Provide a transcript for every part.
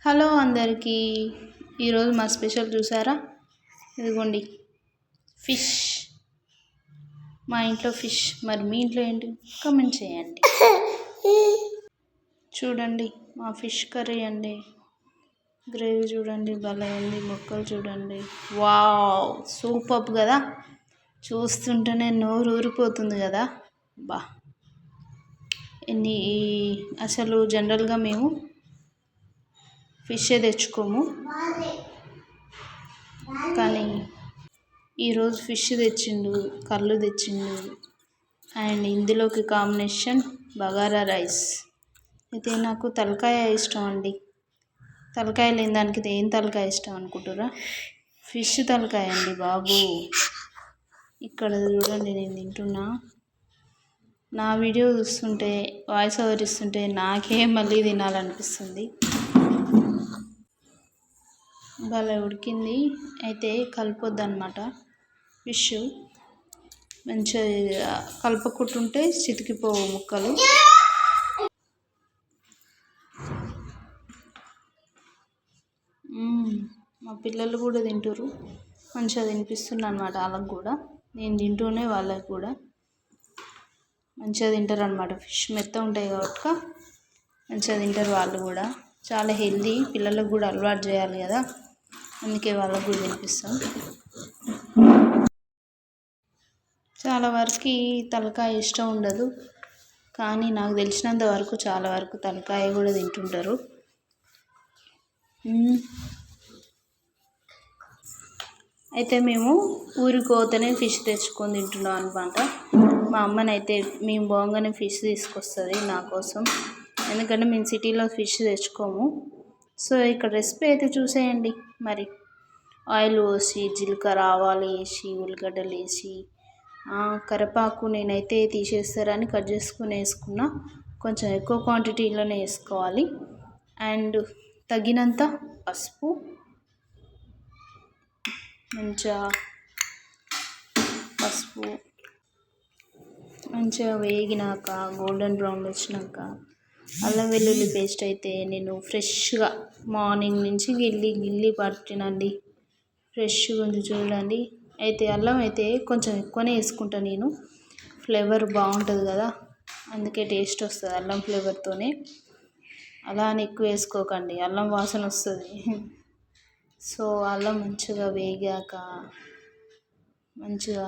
Hello అందరికీ. ఈరోజు మా స్పెషల్ చూసారా, ఇదిగోండి ఫిష్. మా ఇంట్లో ఫిష్. మరి మీ ఇంట్లో ఏంటి కామెంట్ చేయండి. చూడండి మా ఫిష్ కర్రీ అండి. గ్రేవీ చూడండి భలే ఉంది. ముక్కలు చూడండి, వావ్ సూపర్ కదా. చూస్తుంటేనే నోరు ఊరిపోతుంది కదా. బా అసలు జనరల్గా మేము ఫిషే తెచ్చుకోము, కానీ ఈరోజు ఫిష్ తెచ్చిండు, కళ్ళు తెచ్చిండు. అండ్ ఇందులోకి కాంబినేషన్ బగారా రైస్. అయితే నాకు తలకాయ ఇష్టం అండి. తలకాయ లేని దానికి ఏం తలకాయ ఇష్టం అనుకుంటారా? ఫిష్ తలకాయ అండి బాబు. ఇక్కడ చూడండి నేను తింటున్నా. నా వీడియో చూస్తుంటే, వాయిస్ ఓవర్ ఇస్తుంటే నాకే మళ్ళీ తినాలనిపిస్తుంది. భలే ఉడికింది. అయితే కలిపొద్దు అనమాట. ఫిష్ మంచిగా కలపకుంటుంటే చితికిపోవు ముక్కలు. మా పిల్లలు కూడా తింటారు. మంచిగా తినిపిస్తున్నా అనమాట వాళ్ళకు కూడా. నేను తింటూనే వాళ్ళకి కూడా మంచిగా తింటారు అనమాట. ఫిష్ మెత్తగా ఉంటాయి కాబట్టి మంచిగా తింటారు వాళ్ళు కూడా. చాలా హెల్దీ, పిల్లలకు కూడా అలవాటు చేయాలి కదా, అందుకే వాళ్ళకు కూడా తినిపిస్తాం. చాలా వరకు తలకాయ ఇష్టం ఉండదు, కానీ నాకు తెలిసినంత వరకు చాలా వరకు తలకాయ కూడా తింటుంటారు. అయితే మేము ఊరికి పోతేనే ఫిష్ తెచ్చుకొని తింటున్నాం అనమాట. మా అమ్మనైతే మేము బాగానే ఫిష్ తీసుకొస్తుంది నా కోసం, ఎందుకంటే మేము సిటీలో ఫిష్ తెచ్చుకోము. సో ఇక్కడ రెసిపీ అయితే చూసేయండి. మరి ఆయిల్ పోసి, జీలకర్ర ఆవాలు వేసి, ఉల్లిగడ్డలు వేసి, కరివేపాకు నేనైతే తీసేస్తారని కట్ చేసుకుని వేసుకున్నా. కొంచెం ఎక్కువ క్వాంటిటీలోనే వేసుకోవాలి. అండ్ తగినంత పసుపు. మంచిగా వేగినాక, గోల్డెన్ బ్రౌన్ వచ్చినాక అల్లం వెల్లుల్లి పేస్ట్ అయితే నేను ఫ్రెష్గా మార్నింగ్ నుంచి గిల్లి పట్టినండి. ఫ్రెష్గా ఉంది చూడండి. అయితే అల్లం అయితే కొంచెం ఎక్కువనే వేసుకుంటాను నేను, ఫ్లేవర్ బాగుంటుంది కదా, అందుకే టేస్ట్ వస్తుంది అల్లం ఫ్లేవర్తోనే. అలా అని ఎక్కువ వేసుకోకండి, అల్లం వాసన వస్తుంది. సో అల్లం మంచిగా వేగాక, మంచిగా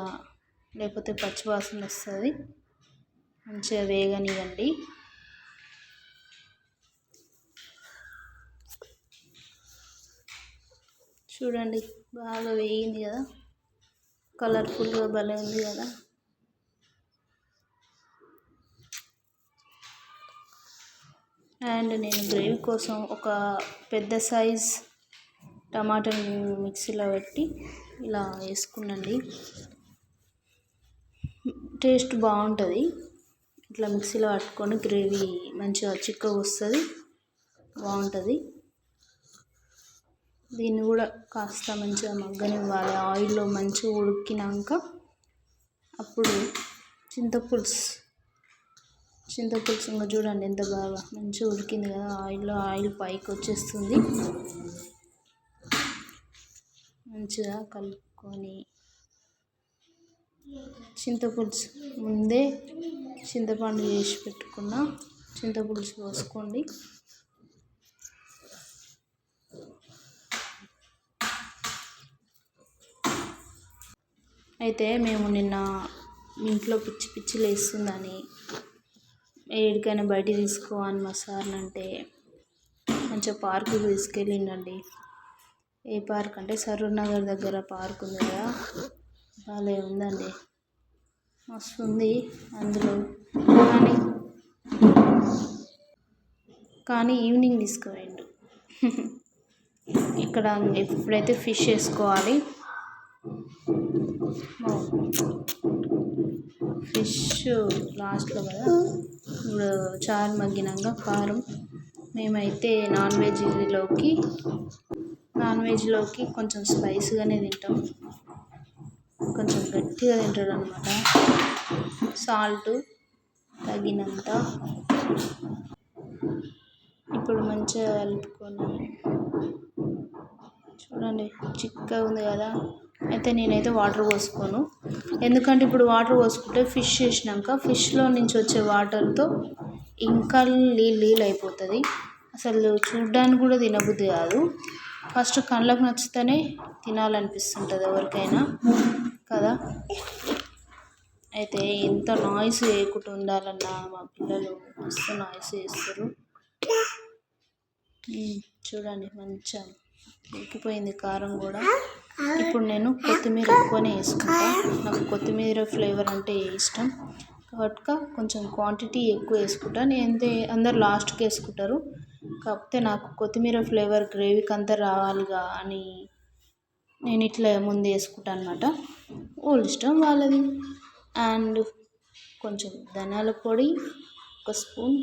లేకపోతే పచ్చి వాసన వస్తుంది, మంచిగా వేగనివ్వండి. చూడండి బాగా వేగింది కదా, కలర్ఫుల్గా భలే ఉంది కదా. అండ్ నేను గ్రేవీ కోసం ఒక పెద్ద సైజ్ టమాటాని మిక్సీలో పెట్టి ఇలా వేసుకున్నాండి. టేస్ట్ బాగుంటుంది ఇట్లా మిక్సీలో పట్టుకొని. గ్రేవీ మంచిగా చిక్కగా వస్తుంది, బాగుంటుంది. దీన్ని కూడా కాస్త మంచిగా మగ్గనివ్వాలి. ఆయిల్లో మంచిగా ఉడికినాక అప్పుడు చింతపులుసు ఇంకా చూడండి ఎంత బాగా మంచిగా ఉడికింది కదా. ఆయిల్ పైకి వచ్చేస్తుంది. మంచిగా కలుపుకొని చింతపులుసు ముందే చింతపండు వేసి పెట్టుకున్న చింతపులుసు పోసుకోండి. అయితే మేము నిన్న ఇంట్లో పిచ్చి లేస్తుందని ఎక్కడికైనా బయటికి తీసుకోవని మా సార్ని అంటే మంచిగా పార్కుకి తీసుకెళ్ళిండండి. ఏ పార్క్ అంటే సరూర్ నగర్ దగ్గర పార్క్ ఉంది కదా, భలే ఉందండి, మస్తు ఉంది అందులో. కానీ ఈవినింగ్ తీసుకుపోయిండు. ఇక్కడ ఇప్పుడైతే ఫిష్ వేసుకోవాలి. ఫిష్ లాస్ట్లో కదా. ఇప్పుడు చారు మగ్గినాక కారం. మేమైతే నాన్ వెజ్లోకి కొంచెం స్పైసీగానే తింటాం, కొంచెం గట్టిగా తింటాడు అనమాట. సాల్ట్ తగినంత, ఇప్పుడు మంచిగా కలుపుకొని చూడండి చిక్కగా ఉంది కదా. అయితే నేనైతే వాటర్ పోసుకోను, ఎందుకంటే ఇప్పుడు వాటర్ పోసుకుంటే ఫిష్ వేసినాక ఫిష్లో నుంచి వచ్చే వాటర్తో ఇంకా నీళ్ళు అయిపోతుంది. అసలు చూడ్డానికి కూడా తినబుద్ధి కాదు. ఫస్ట్ కళ్ళకు నచ్చితేనే తినాలనిపిస్తుంటుంది ఎవరికైనా కదా. అయితే ఎంత నాయిస్ చేయకుండా ఉండాలన్నా మా పిల్లలు మస్తు నాయిస్ చేస్తారు. చూడండి మంచిగా ఉడికిపోయింది కారం కూడా. ఇప్పుడు నేను కొత్తిమీర ఎక్కువనే వేసుకుంటా, నాకు కొత్తిమీర ఫ్లేవర్ అంటే ఇష్టం కాబట్టి కొంచెం క్వాంటిటీ ఎక్కువ వేసుకుంటా. నేను అందరు లాస్ట్కి వేసుకుంటారు, కాకపోతే నాకు కొత్తిమీర ఫ్లేవర్ గ్రేవీకి అంతా రావాలిగా అని నేను ఇట్లా ముందు వేసుకుంటాను అనమాట. వాళ్ళ ఇష్టం వాళ్ళది. అండ్ కొంచెం ధనియాల పొడి, ఒక స్పూన్,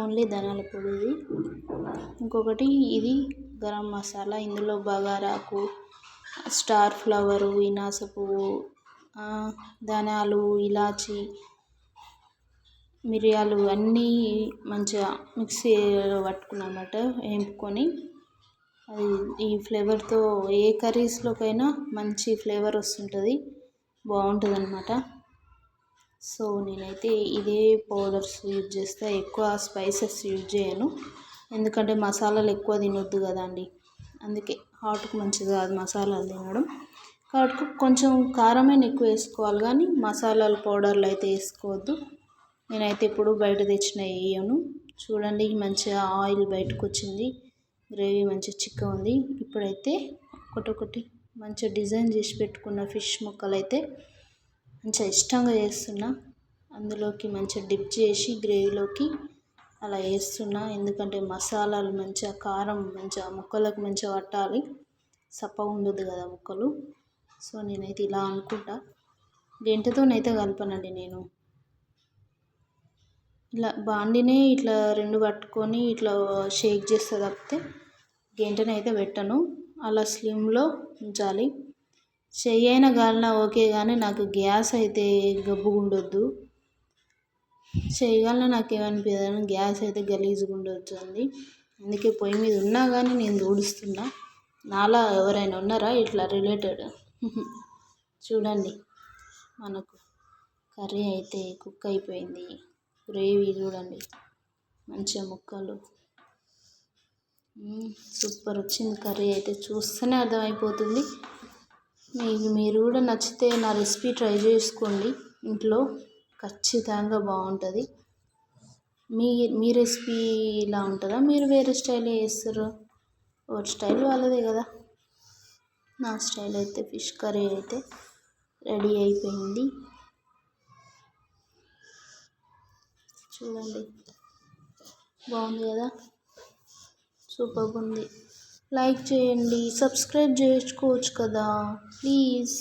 ఓన్లీ ధనియాల పొడి ఇది. ఇంకొకటి ఇది గరం మసాలా, ఇందులో బగారాకు, స్టార్ ఫ్లవరు, వినాస పువ్వు, ధనియాలు, ఇలాచి, మిరియాలు అన్నీ మంచిగా మిక్సీ పట్టుకున్నమాట వేపుకొని. అది ఈ ఫ్లేవర్తో ఏ కర్రీస్లోకైనా మంచి ఫ్లేవర్ వస్తుంటుంది, బాగుంటుంది అన్నమాట. సో నేనైతే ఇదే పౌడర్స్ యూజ్ చేస్తా, ఎక్కువ స్పైసెస్ యూజ్ చేయను, ఎందుకంటే మసాలాలు ఎక్కువ తినొద్దు కదా అండి. అందుకే హార్ట్కి మంచిది కాదు మసాలాలు తినడం, కాబట్టి కొంచెం కారమైన ఎక్కువ వేసుకోవాలి కానీ మసాలాలు పౌడర్లు అయితే వేసుకోవద్దు. నేనైతే ఇప్పుడు బయట తెచ్చిన వేయను. చూడండి మంచిగా ఆయిల్ బయటకు వచ్చింది, గ్రేవీ మంచిగా చిక్కగా ఉంది. ఇప్పుడైతే ఒకటొకటి మంచిగా డిజైన్ చేసి పెట్టుకున్న ఫిష్ ముక్కలు అయితే మంచిగా ఇష్టంగా చేస్తున్నా, అందులోకి మంచిగా డిప్ చేసి గ్రేవీలోకి అలా వేస్తున్నా, ఎందుకంటే మసాలాలు మంచిగా కారం మంచిగా ముక్కలకు మంచిగా పట్టాలి, సప్పగా ఉండొద్దు కదా ముక్కలు. సో నేనైతే ఇలా అనుకుంటా, గెంటెతోనైతే కలపనండి నేను. ఇలా బాండినే ఇట్లా రెండు పట్టుకొని ఇట్లా షేక్ చేస్తే తప్పితే గెంటెనైతే పెట్టను, అలా స్లిమ్లో ఉంచాలి. చెయ్యి అయినా కాలినా ఓకే కానీ నాకు గ్యాస్ అయితే గబ్బుగా ఉండొద్దు. చేయగలన నాకు ఏమనిపించదు, గ్యాస్ అయితే గలీజ్గా ఉండొచ్చుంది. అందుకే పొయ్యి మీద ఉన్నా కానీ నేను ఊడుస్తున్నా. నాలా ఎవరైనా ఉన్నారా ఇట్లా రిలేటెడ్? చూడండి మనకు కర్రీ అయితే కుక్ అయిపోయింది, గ్రేవీ చూడండి మంచిగా ముక్కలు, సూపర్ వచ్చింది కర్రీ అయితే, చూస్తేనే అర్థమైపోతుంది. మీరు కూడా నచ్చితే నా రెసిపీ ట్రై చేసుకోండి ఇంట్లో, ఖచ్చితంగా బాగుంటుంది. మీ రెసిపీ ఇలా ఉంటుందా, మీరు వేరే స్టైల్ చేస్తారా? ఎవరి స్టైల్ వాళ్ళదే కదా. నా స్టైల్ అయితే ఫిష్ కర్రీ అయితే రెడీ అయిపోయింది. చూడండి బాగుంది కదా, సూపర్గా ఉంది. లైక్ చేయండి, సబ్స్క్రైబ్ చేసుకోవచ్చు కదా ప్లీజ్.